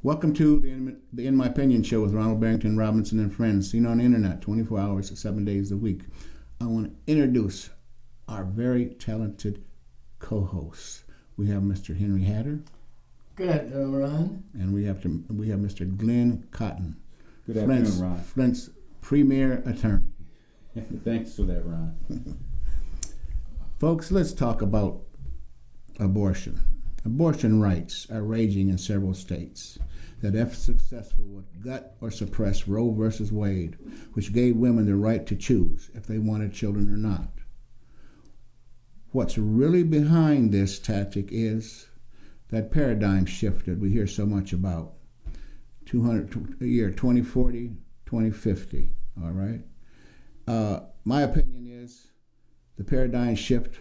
Welcome to the In My Opinion show with Ronald Barrington Robinson and friends, seen on the internet 24 hours, 7 days a week. I want to introduce our very talented co-hosts. We have Mr. Henry Hatter. Good afternoon, Ron. And we have Mr. Glenn Cotton. Good afternoon, Ron. Flint's premier attorney. Thanks for that, Ron. Folks, let's talk about abortion. Abortion rights are raging in several states that, if successful, would gut or suppress Roe v. Wade, which gave women the right to choose if they wanted children or not. What's really behind this tactic is that paradigm shift that we hear so much about. 2040, 2050, all right? My opinion is the paradigm shift,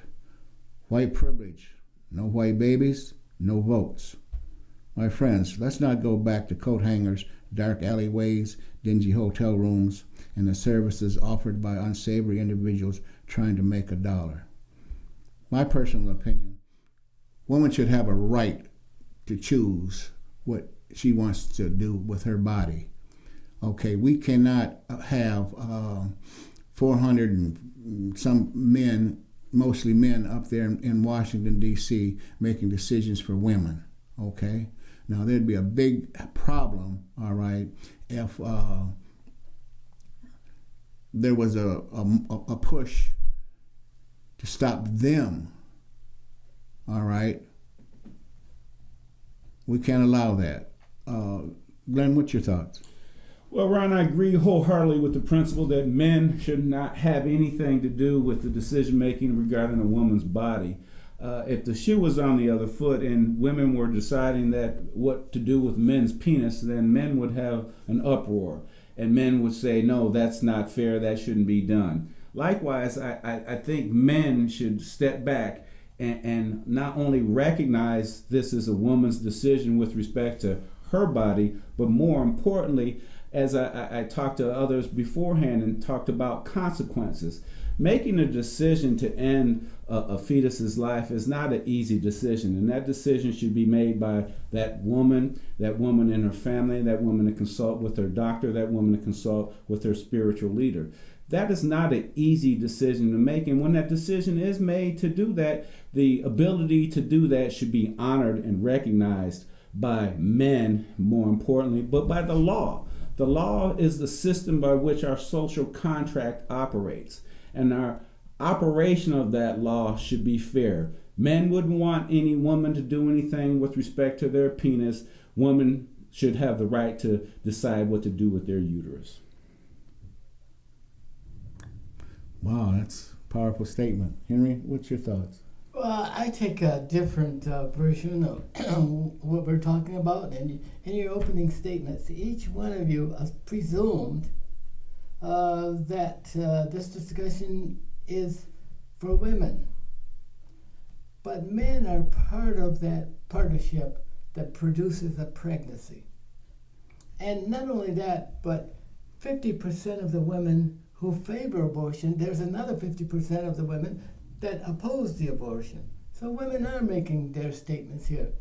white privilege, no white babies, no votes. My friends, let's not go back to coat hangers, dark alleyways, dingy hotel rooms, and the services offered by unsavory individuals trying to make a dollar. My personal opinion, woman should have a right to choose what she wants to do with her body. Okay, we cannot have 400 and some men, mostly men up there in Washington, D.C., making decisions for women, okay? Now, there'd be a big problem, all right, if there was a push to stop them, all right? We can't allow that. Glenn, what's your thoughts? Well, Ron, I agree wholeheartedly with the principle that men should not have anything to do with the decision-making regarding a woman's body. If the shoe was on the other foot and women were deciding that what to do with men's penis, then men would have an uproar. And men would say, no, that's not fair, that shouldn't be done. Likewise, I think men should step back and not only recognize this is a woman's decision with respect to her body, but more importantly, as I talked to others beforehand and talked about consequences. Making a decision to end a fetus's life is not an easy decision, and that decision should be made by that woman in her family, that woman to consult with her doctor, that woman to consult with her spiritual leader. That is not an easy decision to make, and when that decision is made to do that, the ability to do that should be honored and recognized by men, more importantly, but by the law. The law is the system by which our social contract operates, and our operation of that law should be fair. Men wouldn't want any woman to do anything with respect to their penis. Women should have the right to decide what to do with their uterus. Wow, that's a powerful statement. Henry, what's your thoughts? Well, I take a different version of what we're talking about. And in your opening statements, each one of you presumed that this discussion is for women. But men are part of that partnership that produces a pregnancy. And not only that, but 50% of the women who favor abortion, there's another 50% of the women that oppose the abortion. So women are making their statements here.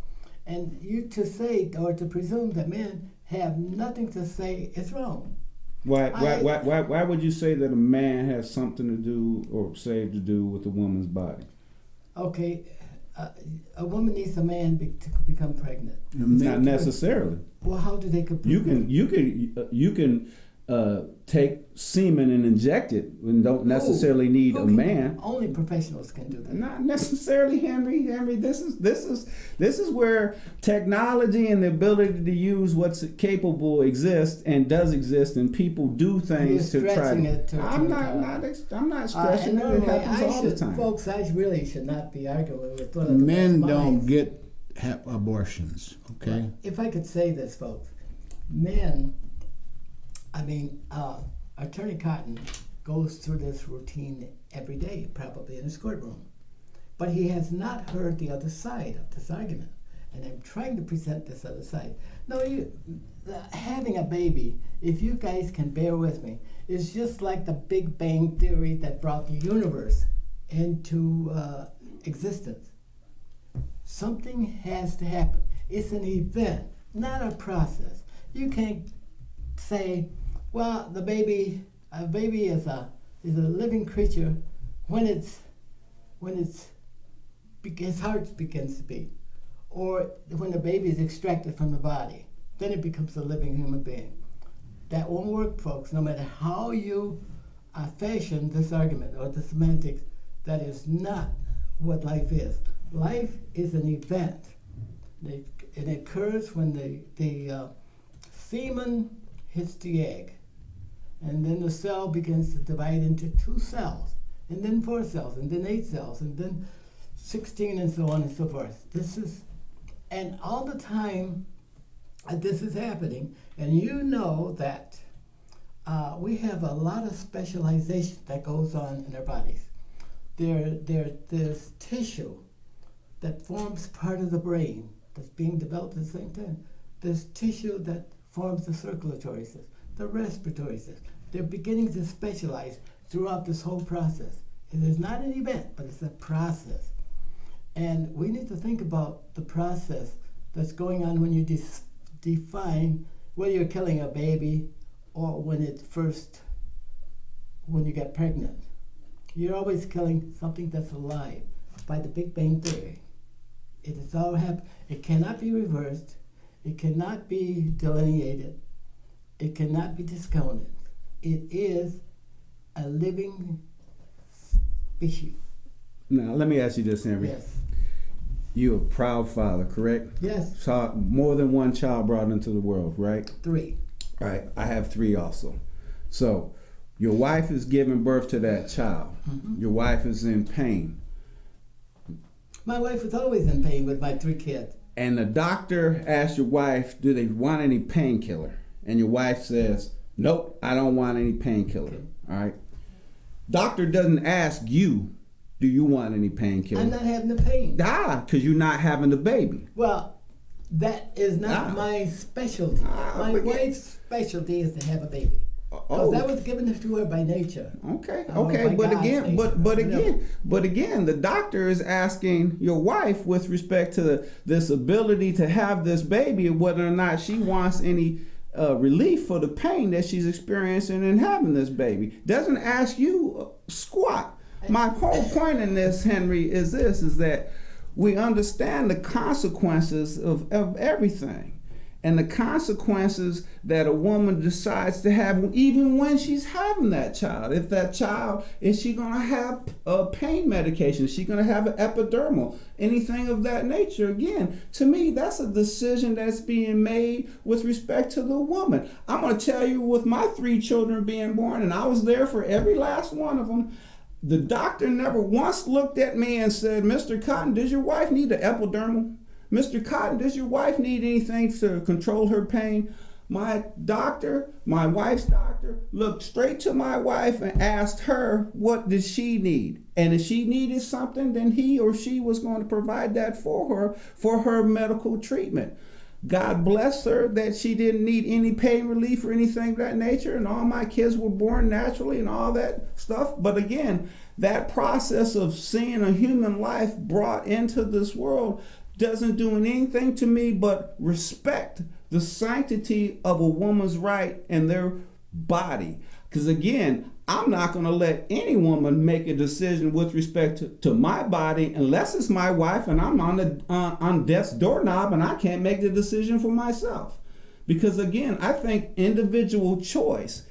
And you to say or to presume that men have nothing to say is wrong. Why would you say that a man has something to do or say to do with a woman's body? Okay, a woman needs a man to become pregnant. Not necessarily. Well, how do they compete? You can take semen and inject it and don't necessarily need a man. Only professionals can do that. Not necessarily, Henry. This is where technology and the ability to use what's capable exists and does exist, and people do things to try. I'm not stretching it. It happens all the time. Folks, I really should not be arguing with one of the men don't get abortions. Okay. If I could say this, folks, men. Attorney Cotton goes through this routine every day, probably in his courtroom. But he has not heard the other side of this argument. And I'm trying to present this other side. No, having a baby, if you guys can bear with me, is just like the Big Bang Theory that brought the universe into existence. Something has to happen. It's an event not a process. You can't say, well, a baby is a living creature when its heart begins to beat, or when the baby is extracted from the body, then it becomes a living human being. That won't work, folks. No matter how you fashion this argument or the semantics, that is not what life is. Life is an event. It occurs when the semen hits the egg, and then the cell begins to divide into 2 cells, and then 4 cells, and then 8 cells, and then 16, and so on and so forth. And all the time this is happening, and you know that we have a lot of specialization that goes on in our bodies. There's tissue that forms part of the brain that's being developed at the same time. There's tissue that forms the circulatory system, the respiratory system. They're beginning to specialize throughout this whole process. It is not an event, but it's a process. And we need to think about the process that's going on when you define whether you're killing a baby or when you get pregnant. You're always killing something that's alive by the Big Bang Theory. It is all happening. It cannot be reversed. It cannot be delineated. It cannot be discounted. It is a living species. Now, let me ask you this, Henry. Yes. You're a proud father, correct? Yes. Saw more than one child brought into the world, right? 3. All right. I have 3 also. So, your wife is giving birth to that child. Mm-hmm. Your wife is in pain. My wife was always in pain with my 3 kids. And the doctor asked your wife, do they want any painkiller? And your wife says, nope, I don't want any painkiller. Okay. All right. Doctor doesn't ask you, do you want any painkiller? I'm not having the pain. Because you're not having the baby. Well, that is not my specialty. My wife's specialty is to have a baby. Because that was given to her by nature. Okay, by but God's again, nature. but again, the doctor is asking your wife with respect to this ability to have this baby, whether or not she wants any relief for the pain that she's experiencing in having this baby. Doesn't ask you squat. My whole point in this, Henry, is that we understand the consequences of everything. And the consequences that a woman decides to have even when she's having that child. If that child, is she going to have a pain medication? Is she going to have an epidural? Anything of that nature? Again, to me, that's a decision that's being made with respect to the woman. I'm going to tell you, with my 3 children being born, and I was there for every last one of them, the doctor never once looked at me and said, Mr. Cotton, does your wife need an epidural? Mr. Cotton, does your wife need anything to control her pain? My doctor, my wife's doctor, looked straight to my wife and asked her, what does she need? And if she needed something, then he or she was going to provide that for her medical treatment. God bless her that she didn't need any pain relief or anything of that nature, and all my kids were born naturally and all that stuff. But again, that process of seeing a human life brought into this world doesn't do anything to me but respect the sanctity of a woman's right in their body. Because again, I'm not going to let any woman make a decision with respect to my body unless it's my wife and I'm on death's doorknob and I can't make the decision for myself. Because again, I think individual choice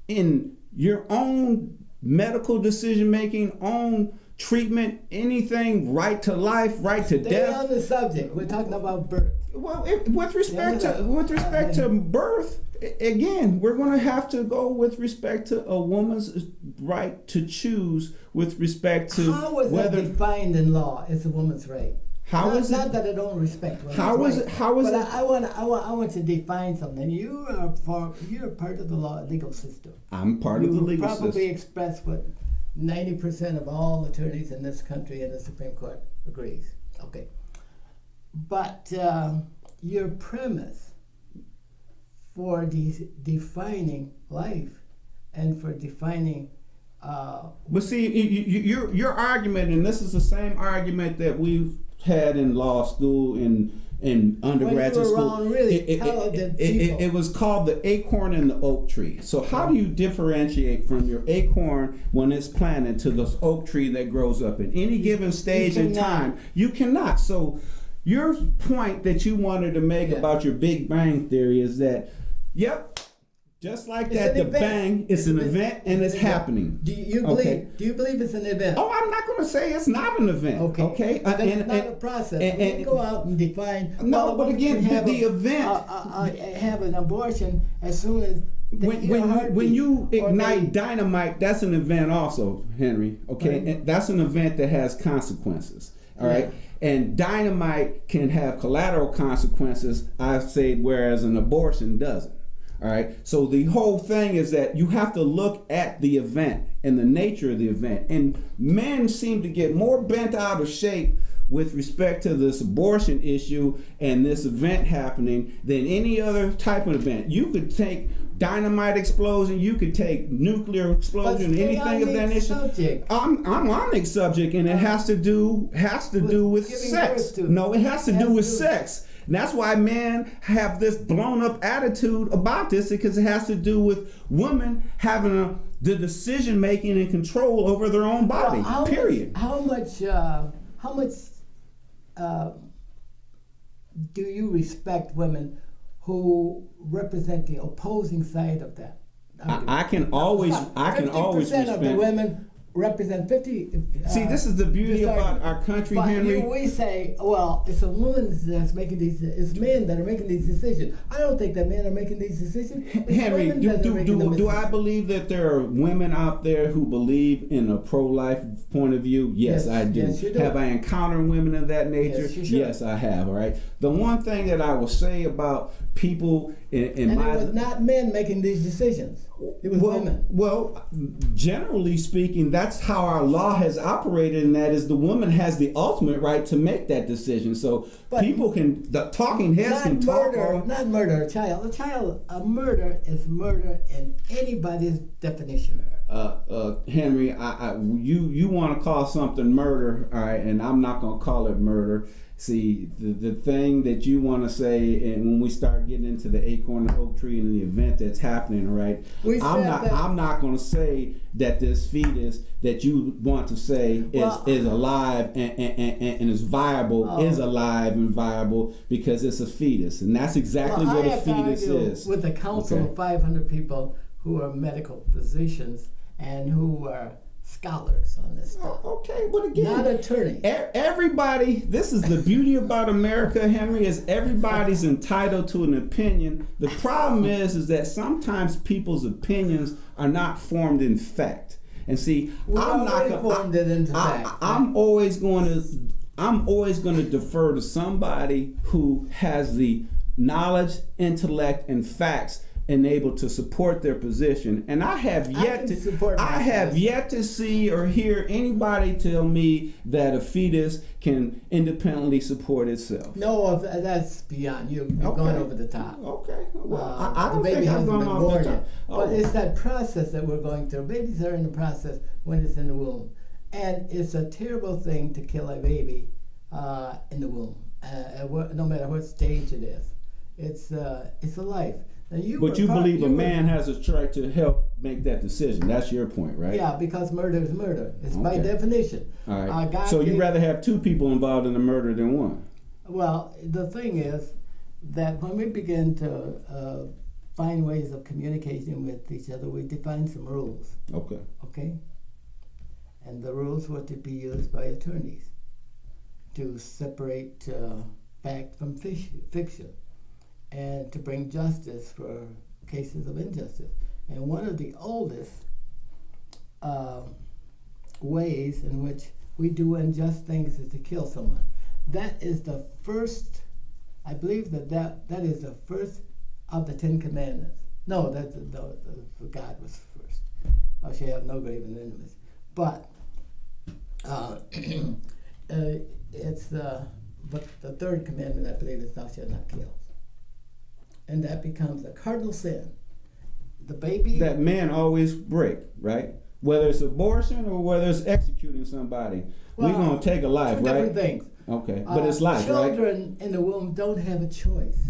in your own medical decision making, own treatment, anything, right to life, right to death. Stay on the subject. We're talking about birth. Well, with respect to birth, again, we're going to have to go with respect to a woman's right to choose with respect to how is whether that defined in law as a woman's right. How not, is it? Not that I don't respect women's How is right, it? How is but it? I want to define something. You're part of the legal system. I'm part of the legal system. You probably system. express what 90% of all attorneys in this country and the Supreme Court agrees. Okay. But your premise for defining life and for defining but see, your argument, and this is the same argument that we've had in law school in undergraduate when you were school. around really talented people. It was called the acorn and the oak tree. So how do you differentiate from your acorn when it's planted to this oak tree that grows up in any given stage in time? You cannot. So your point that you wanted to make about your Big Bang Theory is that, yep, just like that, the bang, it's an event and it's happening. Do you believe? Do you believe it's an event? Oh, I'm not going to say it's not an event. Okay. It's not a process. And go out and define. No, but again, the event. Have an abortion as soon as. When you ignite dynamite, that's an event also, Henry. Okay, and that's an event that has consequences. All right, and dynamite can have collateral consequences. I say, whereas an abortion doesn't. All right, so the whole thing is that you have to look at the event and the nature of the event. And men seem to get more bent out of shape with respect to this abortion issue and this event happening than any other type of event. You could take dynamite explosion, you could take nuclear explosion, anything of that nature. I'm on the subject, and it has to do with sex. No, it has to do with sex. And that's why men have this blown up attitude about this, because it has to do with women having the decision making and control over their own body. Period. How much do you respect women who represent the opposing side of that? I can always respect. 50% of the women represent 50. See, this is the beauty about our country, but Henry. We say, well, it's a woman that's making these. It's men that are making these decisions. I don't think that men are making these decisions. Henry, do I believe that there are women out there who believe in a pro-life point of view? Yes, I do. Yes, you do. Have I encountered women of that nature? Yes, I have. All right. The one thing that I will say about people in my... it was not men making these decisions. It was women. Well, generally speaking, that's how our law has operated, and that is the woman has the ultimate right to make that decision. So people can, the talking heads can talk. Not murder a child. A murder is murder in anybody's definition. Henry, you want to call something murder, all right, and I'm not going to call it murder. See, the thing that you want to say, and when we start getting into the acorn and oak tree and the event that's happening, right? I'm not going to say that this fetus that you want to say is alive and is viable, is alive and viable, because it's a fetus, and that's exactly what a fetus is. With a council of 500 people who are medical physicians and who are scholars on this stuff. Okay, but again, not attorney. Everybody, this is the beauty about America, Henry, is everybody's entitled to an opinion. The problem is that sometimes people's opinions are not formed in fact. And see, I'm always going to defer to somebody who has the knowledge, intellect, and facts and able to support their position. And I have yet to see or hear anybody tell me that a fetus can independently support itself. No, that's beyond you. You're going over the top. Okay. Well, I don't think I'm going off the top. But it's that process that we're going through. Babies are in the process when it's in the womb. And it's a terrible thing to kill a baby in the womb, no matter what stage it is. It's a life. But you believe a man has a right to help make that decision. That's your point, right? Yeah, because murder is murder. It's by definition. All right. So you'd rather have two people involved in a murder than one? Well, the thing is that when we begin to find ways of communicating with each other, we define some rules. Okay. Okay? And the rules were to be used by attorneys to separate fact from fiction, and to bring justice for cases of injustice. And one of the oldest ways in which we do unjust things is to kill someone. That is the first, I believe that is the first of the 10 Commandments. No, God was first. Thou shalt have no graven enemies. But but the third commandment, I believe, is thou shalt not kill. And that becomes a cardinal sin. The baby... That men always break, right? Whether it's abortion or whether it's executing somebody. We're going to take a life, right? Different things. Okay, but it's life, right? Children in the womb don't have a choice.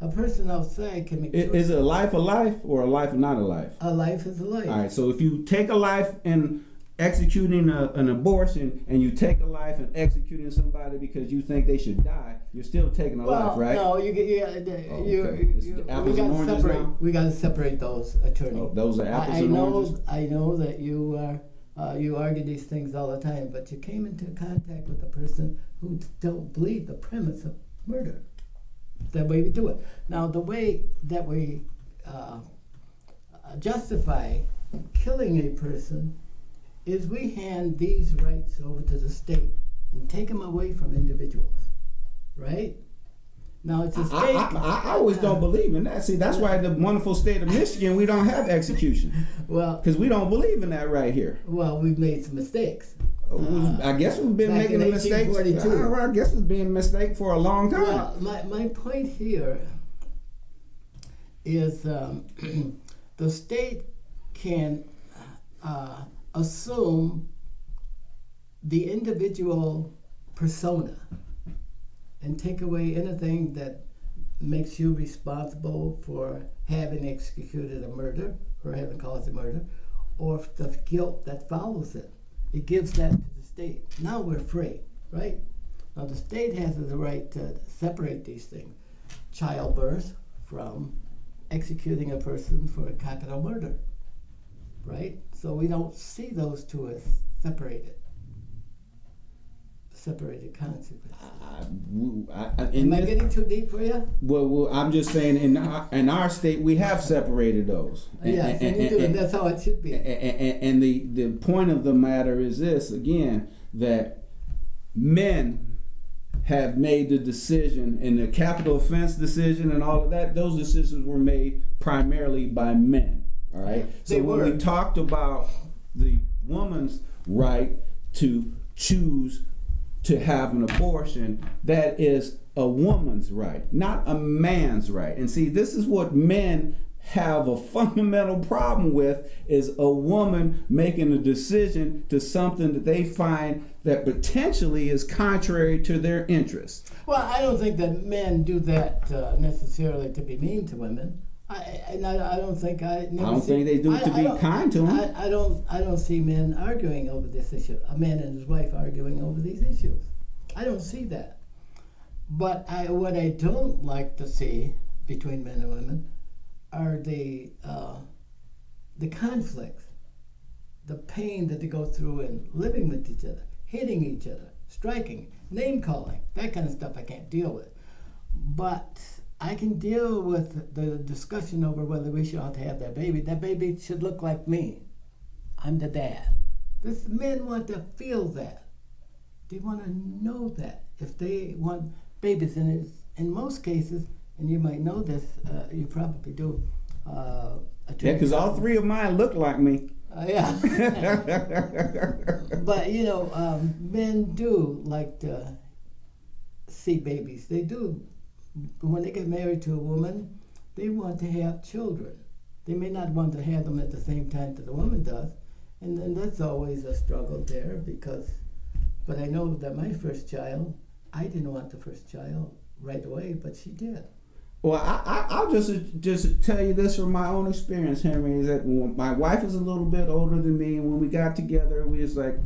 A person outside can make choices. Is it a life or a life not a life? A life is a life. All right, so if you take a life and executing an abortion, and you take a life and executing somebody because you think they should die, you're still taking a life, right? No, we got to separate those, attorney. Oh, those are apples and oranges? I know that you argue these things all the time, but you came into contact with a person who don't believe the premise of murder. That way we do it. Now, the way that we justify killing a person is we hand these rights over to the state and take them away from individuals, right? Now, it's a state. I always don't believe in that. See, that's why the wonderful state of Michigan, we don't have execution. Well, because we don't believe in that right here. Well, we've made some mistakes. I guess we've been making a mistake. I guess it's been a mistake for a long time. Well, my point here is the state can assume the individual persona and take away anything that makes you responsible for having executed a murder or having caused a murder, or the guilt that follows it. It gives that to the state. Now we're free, right? Now the state has the right to separate these things. Childbirth from executing a person for a capital murder, right? So we don't see those two as separated consequences. Am I getting too deep for you? Well, I'm just saying in our state we have separated those. Yes, and you do, and that's how it should be. And the point of the matter is this, again, that men have made the decision, and the capital offense decision and all of that, those decisions were made primarily by men, all right? So when we talked about the woman's right to choose to have an abortion, that is a woman's right, not a man's right. And see, this is what men have a fundamental problem with, is a woman making a decision to something that they find that potentially is contrary to their interests. Well, I don't think that men do that necessarily to be mean to women. I don't think they do it to be kind to them. I don't see men arguing over this issue. A man and his wife arguing over these issues. I don't see that. But what I don't like to see between men and women are the conflicts, the pain that they go through in living with each other, hitting each other, striking, name calling, that kind of stuff I can't deal with. But I can deal with the discussion over whether we should have that baby. That baby should look like me. I'm the dad. Men want to feel that. They want to know that. If they want babies, and in most cases, and you might know this, you probably do. Yeah, because all three of mine look like me. Yeah. But, men do like to see babies. They do. When they get married to a woman, they want to have children. They may not want to have them at the same time that the woman does. And that's always a struggle there but I know that my first child, I didn't want the first child right away, but she did. Well, I'll just tell you this from my own experience, Henry, is that when my wife is a little bit older than me, and when we got together, we was like,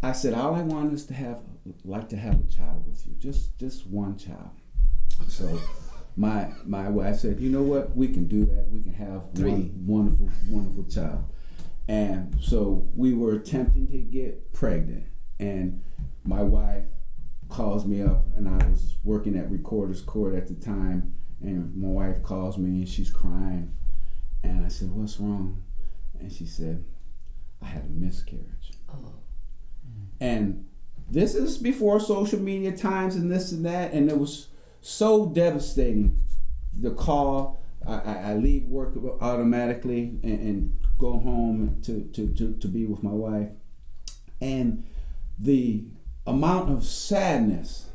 I said, all I want is to have a child with you, just one child. So my wife said, you know what, we can do that. We can have one wonderful, wonderful child. And so we were attempting to get pregnant, and my wife calls me up, and I was working at Recorder's Court at the time, and my wife calls me and she's crying, and I said, what's wrong? And she said, I had a miscarriage. Oh. And this is before social media times and this and that, and it was so devastating. The call, I leave work automatically and go home to be with my wife. And the amount of sadness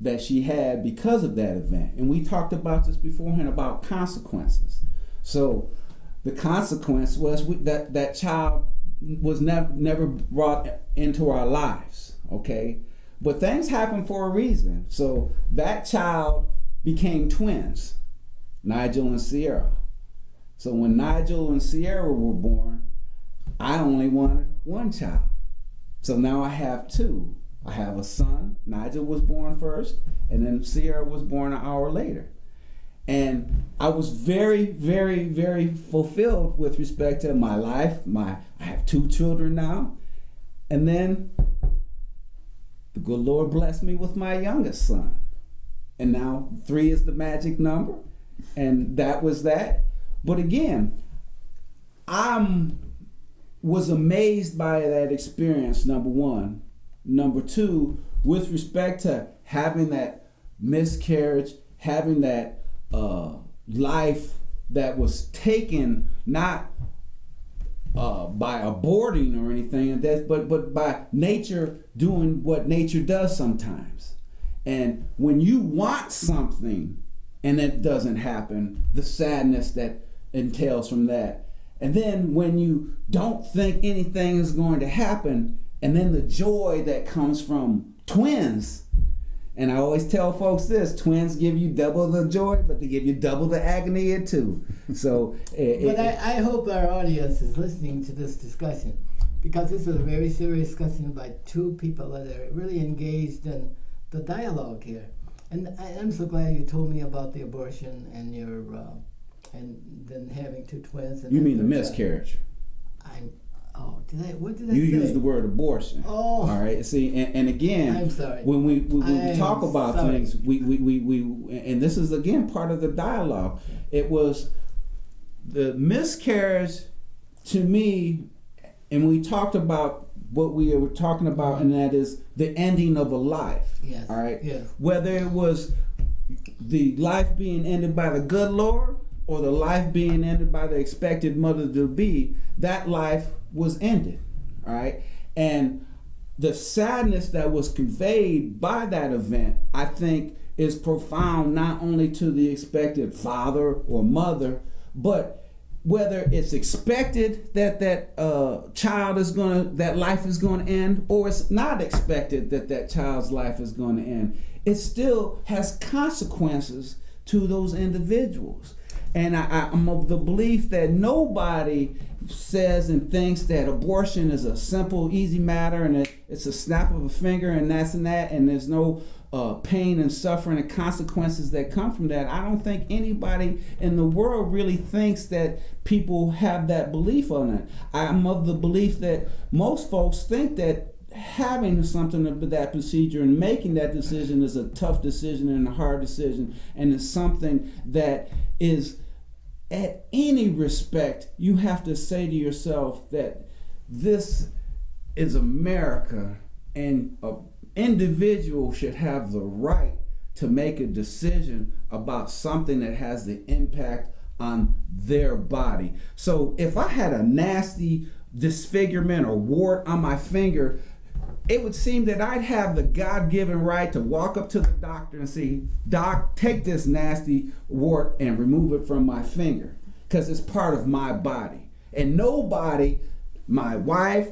that she had because of that event. And we talked about this beforehand about consequences. So the consequence was that child was never brought into our lives, okay? But things happen for a reason. So that child became twins, Nigel and Sierra. So when Nigel and Sierra were born, I only wanted one child. So now I have two. I have a son. Nigel was born first, and then Sierra was born an hour later. And I was very, very, very fulfilled with respect to my life. I have two children now. And then the good Lord blessed me with my youngest son. And now 3 is the magic number. And that was that. But again, I was amazed by that experience, number one. Number two, with respect to having that miscarriage, having that life that was taken not by aborting or anything, but by nature doing what nature does sometimes. And when you want something and it doesn't happen, the sadness that entails from that. And then when you don't think anything is going to happen, and then the joy that comes from twins. And I always tell folks this: twins give you double the joy, but they give you double the agony too. So, I hope our audience is listening to this discussion, because this is a very serious discussion by two people that are really engaged in the dialogue here. And I'm so glad you told me about the abortion and your and then having two twins. And you mean the miscarriage? What did I say? You used the word abortion. Oh. All right. See, and again, I'm sorry. When we talk about things, we and this is again part of the dialogue. It was the miscarriage to me, and we talked about what we were talking about, and that is the ending of a life. Yes. All right. Yes. Whether it was the life being ended by the good Lord or the life being ended by the expected mother-to-be, that life was ended, all right? And the sadness that was conveyed by that event, I think, is profound, not only to the expected father or mother, but whether it's expected that that life is going to end, or it's not expected that child's life is going to end, it still has consequences to those individuals. And I'm of the belief that nobody says and thinks that abortion is a simple, easy matter, and it's a snap of a finger, and that's and that, and there's no pain and suffering and consequences that come from that. I don't think anybody in the world really thinks that people have that belief on it. I'm of the belief that most folks think that having something of that procedure and making that decision is a tough decision and a hard decision, and it's something that is, at any respect, you have to say to yourself that this is America, and an individual should have the right to make a decision about something that has the impact on their body. So if I had a nasty disfigurement or wart on my finger, it would seem that I'd have the God-given right to walk up to the doctor and say, "Doc, take this nasty wart and remove it from my finger, because it's part of my body." And nobody, my wife,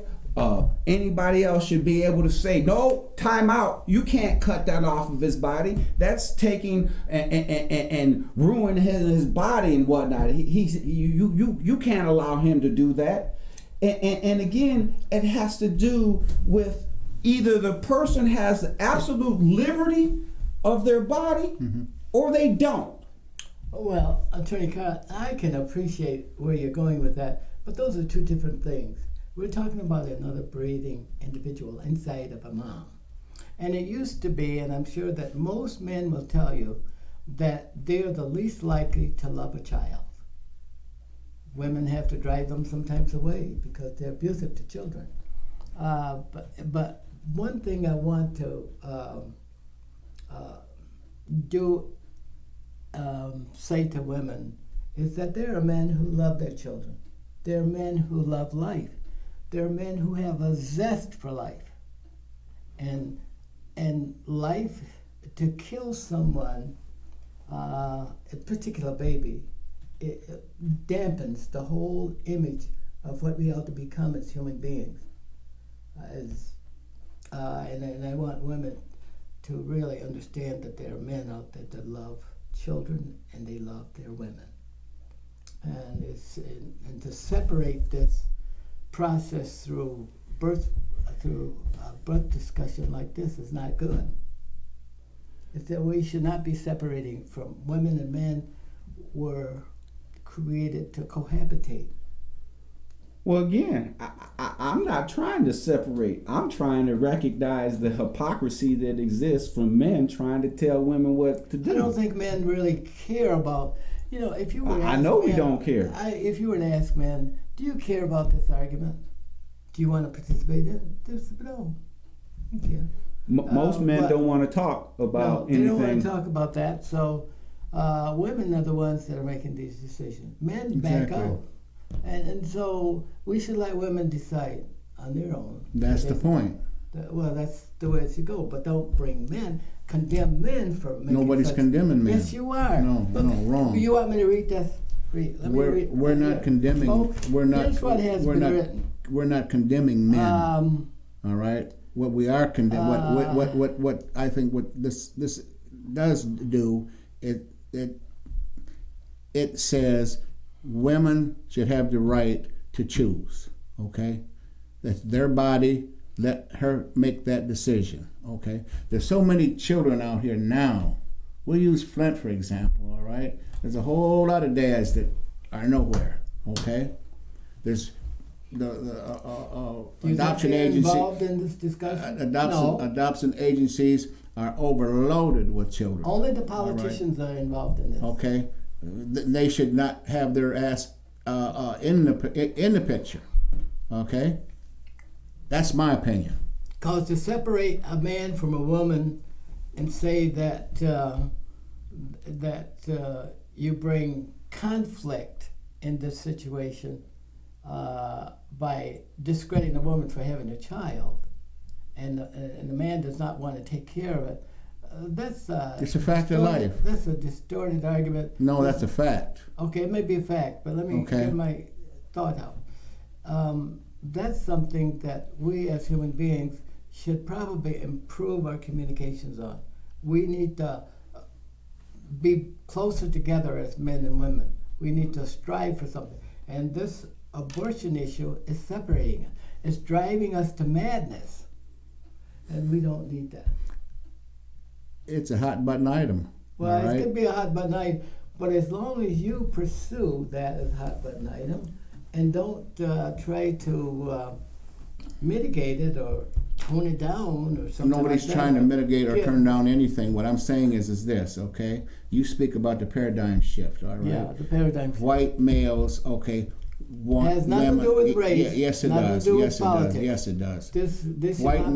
anybody else, should be able to say, "No, time out, you can't cut that off of his body. That's taking and ruining his body and whatnot. You can't allow him to do that." And again, it has to do with either the person has the absolute liberty of their body, or they don't. Well, Attorney Carl, I can appreciate where you're going with that, but those are two different things. We're talking about another breathing individual inside of a mom. And it used to be, and I'm sure that most men will tell you, that they're the least likely to love a child. Women have to drive them sometimes away because they're abusive to children. But one thing I want to say to women is that there are men who love their children. There are men who love life. There are men who have a zest for life. And life, to kill someone, a particular baby, it dampens the whole image of what we ought to become as human beings. and I want women to really understand that there are men out there that love children and they love their women. And to separate this process through birth discussion like this is not good. It's that we should not be separating from women and men were created to cohabitate. Well, again, I'm not trying to separate. I'm trying to recognize the hypocrisy that exists from men trying to tell women what to do. I don't think men really care about, if you were to ask I know men, we don't care. If you were to ask men, do you care about this argument? Do you want to participate in it? They say, no, I don't care. Most men don't want to talk about anything. They don't want to talk about that. So women are the ones that are making these decisions. Men back out. And so we should let women decide on their own. That's the point. Well, that's the way it should go. But don't condemn men for making Nobody's condemning men. Yes, you are. No, wrong. You want me to read this? We're not condemning. Folks, we're not. Here's what has been written. We're not condemning men. All right. What we are condemning. What I think what this does do it says women should have the right to choose. Okay, that's their body. Let her make that decision. Okay. There's so many children out here now. We'll use Flint for example. All right. There's a whole lot of dads that are nowhere. Okay. There's the adoption agency involved in this discussion. Adoption agencies are overloaded with children. Only the politicians are involved in this. Okay. They should not have their ass in the picture. Okay, that's my opinion. Because to separate a man from a woman and say that you bring conflict in this situation by discrediting a woman for having a child, and the man does not want to take care of it. That's it's a fact of life. That's a distorted argument. No, that's a fact. Okay, it may be a fact, but let me get my thought out. That's something that we as human beings should probably improve our communications on. We need to be closer together as men and women. We need to strive for something. And this abortion issue is separating us. It's driving us to madness. And we don't need that. It's a hot button item. Well, it could be a hot button item, but as long as you pursue that as a hot button item and don't try to mitigate it or tone it down or something Nobody's like trying to mitigate or turn down anything. What I'm saying is this, okay? You speak about the paradigm shift, all right? Yeah, the paradigm shift. White males, okay, want it has nothing to do with race. Yes, it does. Yes, it does. Yes, it does. This white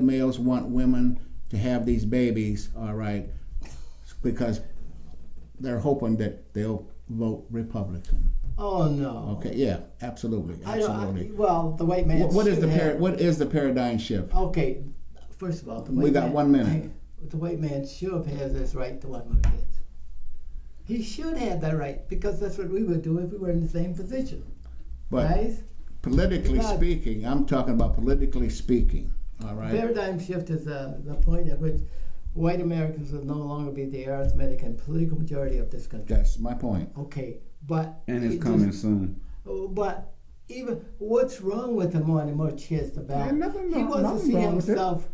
males want women to have these babies, all right, because they're hoping that they'll vote Republican. Oh no. Okay. Yeah. Absolutely. Absolutely. Well, the white man. What is the paradigm shift? Okay. First of all, we got 1 minute. The white man should have this right to want more kids. He should have that right because that's what we would do if we were in the same position. But right? Politically speaking, I'm talking about politically speaking. All right. Paradigm shift is the point at which white Americans will no longer be the arithmetic and political majority of this country. That's my point. Okay, but and it's coming soon. But even what's wrong with him wanting more kids to back? He wants to see himself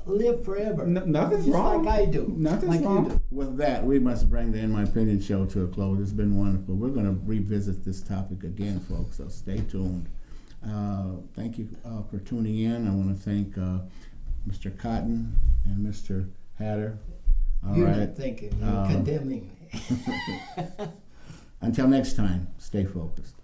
live forever. Nothing's just wrong. Like I do. Nothing's wrong. With that, we must bring the In My Opinion show to a close. It's been wonderful. We're going to revisit this topic again, folks. So stay tuned. Thank you for tuning in. I want to thank Mr. Cotton and Mr. Hatter. You're not thinking. You're condemning me. Until next time, stay focused.